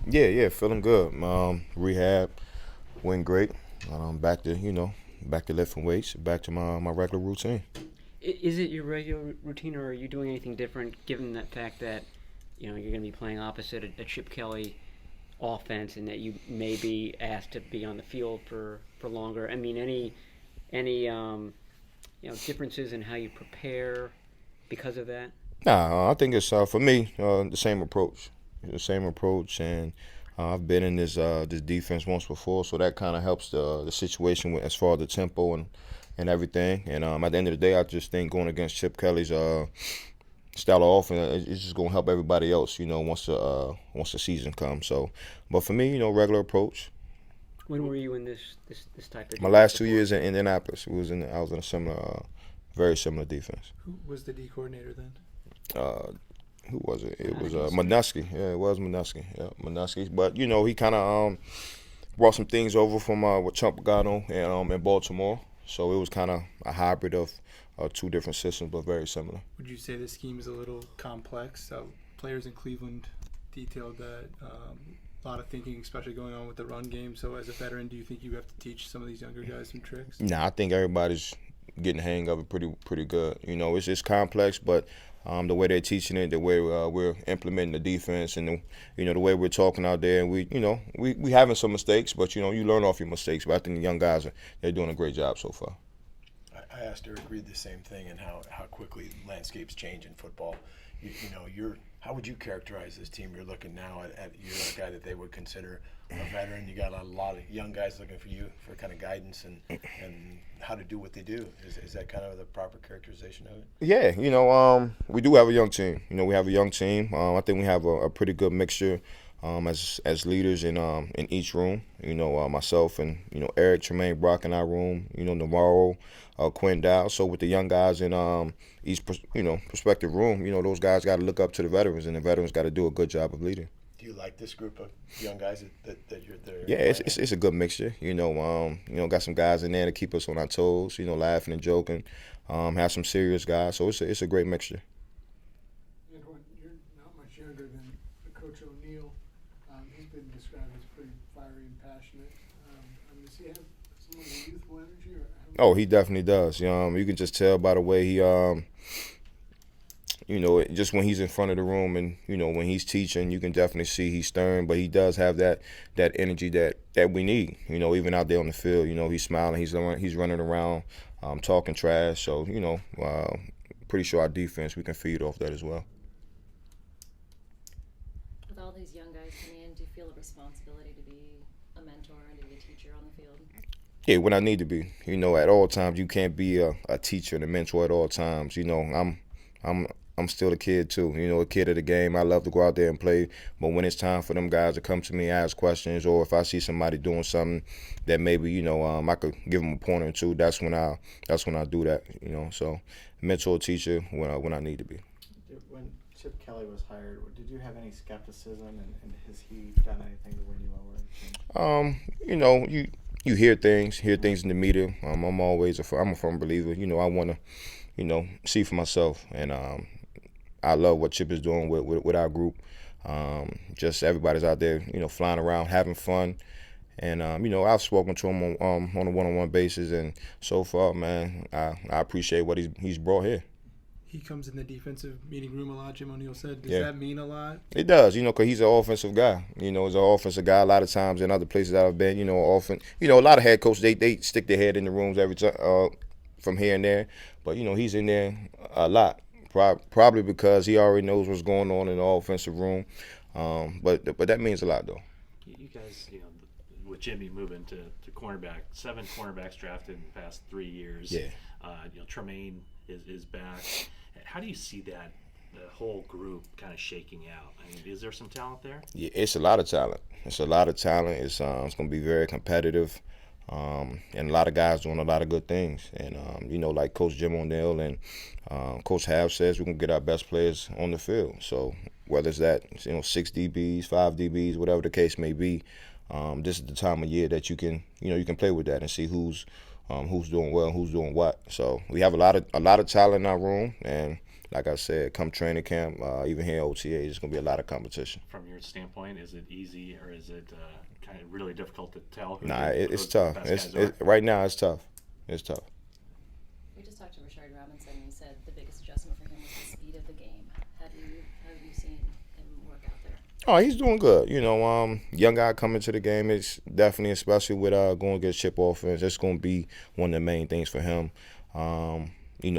Yeah, feeling good. Rehab went great. Back to back to lifting weights, back to my regular routine. Is it your regular routine, or are you doing anything different given that fact that you're going to be playing opposite a Chip Kelly offense, and that you may be asked to be on the field for longer? I mean, any differences in how you prepare because of that? Nah, I think it's for me the same approach, and I've been in this defense once before, so that kind of helps the situation with, as far as the tempo and everything. And at the end of the day, I just think going against Chip Kelly's style of offense, it's just gonna help everybody else. Once the season comes. So, but for me, regular approach. When were you in this type of My defense last two before? years in Indianapolis, I was in a similar, very similar defense. Who was the D coordinator then? Uh, who was it? It was Heineke. Manusky. Yeah, it was Manusky. Yeah, Manusky. But he kind of brought some things over from what Trump got on in Baltimore. So it was kind of a hybrid of two different systems, but very similar. Would you say the scheme is a little complex? Players in Cleveland detailed that a lot of thinking, especially going on with the run game. So as a veteran, do you think you have to teach some of these younger guys some tricks? Nah, I think everybody's getting the hang of it pretty good. It's complex, but the way they're teaching it, the way we're implementing the defense, and the way we're talking out there, and we having some mistakes, but you learn off your mistakes. But I think the young guys they're doing a great job so far. I asked Eric Reed the same thing, and how quickly landscapes change in football. How would you characterize this team? You're looking now at you're a guy that they would consider a veteran. You got a lot of young guys looking for you for kind of guidance and how to do what they do. Is that kind of the proper characterization of it? Yeah, we do have a young team. We have a young team. I think we have a pretty good mixture as leaders in each room. Myself and Eric, Tremaine, Brock in our room. Navarro, Quinn Dow. So with the young guys in each prospective room, those guys got to look up to the veterans, and the veterans got to do a good job of leading. Do you like this group of young guys that you're there? Yeah, it's a good mixture. Got some guys in there to keep us on our toes. Laughing and joking. Have some serious guys. So it's a great mixture. Antoine, you're not much younger than Coach O'Neill. He's been described as pretty fiery and passionate. Does he have some of the youthful energy? Oh, he definitely does. You can just tell by the way he just when he's in front of the room and when he's teaching, you can definitely see he's stern, but he does have that energy that we need. Even out there on the field, he's smiling, he's running around, talking trash. So pretty sure our defense we can feed off that as well. With all these young guys coming in, do you feel a responsibility to be a mentor and to be a teacher on the field? Yeah, when I need to be. At all times you can't be a teacher and a mentor at all times. I'm still a kid too, a kid of the game. I love to go out there and play, but when it's time for them guys to come to me and ask questions, or if I see somebody doing something that maybe I could give them a pointer or two, that's when I do that. So mentor, teacher when I need to be. When Chip Kelly was hired, did you have any skepticism, and has he done anything to win you over? You hear things in the media. I'm a firm believer. I want to see for myself, and I love what Chip is doing with our group. Just everybody's out there, flying around, having fun. And, I've spoken to him on a one-on-one basis. And so far, man, I appreciate what he's brought here. He comes in the defensive meeting room a lot, Jim O'Neill said. Does Yeah. that mean a lot? It does, because he's an offensive guy. He's an offensive guy. A lot of times in other places that I've been, often, a lot of head coaches, they stick their head in the rooms every time from here and there. But, he's in there a lot. Probably because he already knows what's going on in the offensive room, but that means a lot though. You guys, with Jimmy moving to cornerback, 7 cornerbacks drafted in the past 3 years. Yeah. Tremaine is back. How do you see the whole group kind of shaking out? I mean, is there some talent there? Yeah, it's a lot of talent. It's going to be very competitive. And a lot of guys doing a lot of good things. And, like Coach Jim O'Neill and Coach Half says, we can get our best players on the field. So whether it's that, 6 DBs, 5 DBs, whatever the case may be, this is the time of year that you can play with that and see who's doing well and who's doing what. So we have a lot of talent in our room, and like I said, come training camp, even here at OTA, it's going to be a lot of competition. From your standpoint, is it easy or is it kind of really difficult to tell who Nah, who it's the tough. best guys are? Right now, it's tough. It's tough. We just talked to Richard Robinson. He said the biggest adjustment for him was the speed of the game. Have you seen him work out there? Oh, he's doing good. Young guy coming to the game is definitely, especially with going against chip offense, that's going to be one of the main things for him.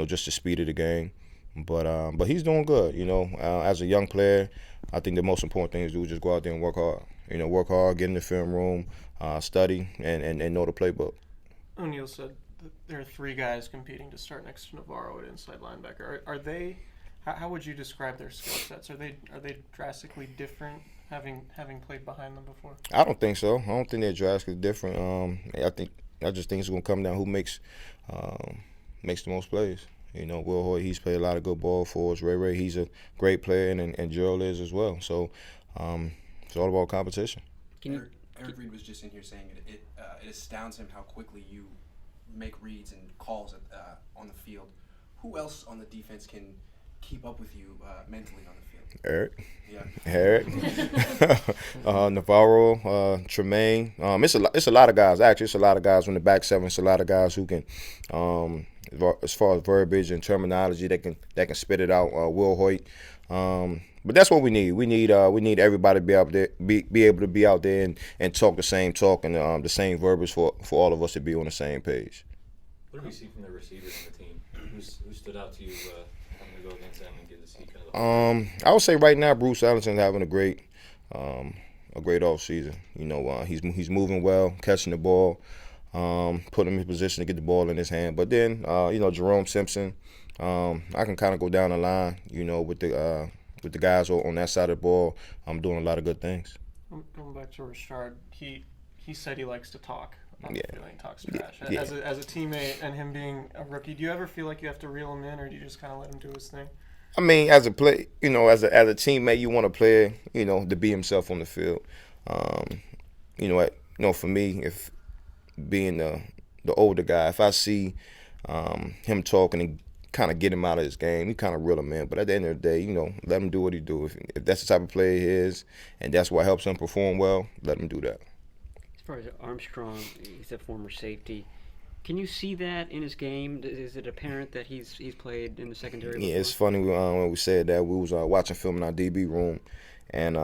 Just the speed of the game. But he's doing good. As a young player, I think the most important thing is to do is just go out there and work hard. Work hard, get in the film room, study, and know the playbook. O'Neal said that there are 3 guys competing to start next to Navarro at inside linebacker. Are they? How would you describe their skill sets? Are they drastically different, having played behind them before? I don't think so. I don't think they're drastically different. I just think it's gonna come down who makes the most plays. Will Hoyt, he's played a lot of good ball for us. Ray, he's a great player, and Gerald is as well. So it's all about competition. Eric Reed was just in here saying it astounds him how quickly you make reads and calls on the field. Who else on the defense can keep up with you mentally on the field? Eric, Navarro, Tremaine. It's a lot of guys. Actually, it's a lot of guys from the back seven. It's a lot of guys who can, as far as verbiage and terminology, that can spit it out. Will Hoyt. But that's what we need. We need everybody to be out there, be able to be out there and talk the same talk and the same verbiage for all of us to be on the same page. What do you see from the receivers in the team? Who stood out to you having to go against them and get to see kind of I would say right now Bruce Allen's having a great off season. He's moving well, catching the ball, putting him in position to get the ball in his hand. But then Jerome Simpson, I can kind of go down the line, with the guys on that side of the ball. I'm doing a lot of good things. Going back to Richard, he said he likes to talk. Yeah. He talks trash. Yeah. As a teammate and him being a rookie, do you ever feel like you have to reel him in, or do you just kind of let him do his thing? I mean, as a teammate, you want a player, to be himself on the field. For me, if being the older guy, if I see him talking and kind of get him out of his game, you kind of reel him in. But at the end of the day, let him do what he do. If that's the type of player he is, and that's what helps him perform well, let him do that. As far as Armstrong, he's a former safety. Can you see that in his game? Is it apparent that he's played in the secondary before? Yeah, it's funny when we said that. We was watching film in our DB room, and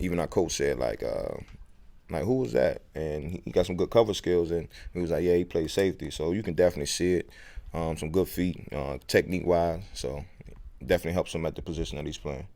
even our coach said, like, who was that? And he got some good cover skills, and he was like, yeah, he plays safety. So you can definitely see it. Some good feet, technique-wise. So definitely helps him at the position that he's playing.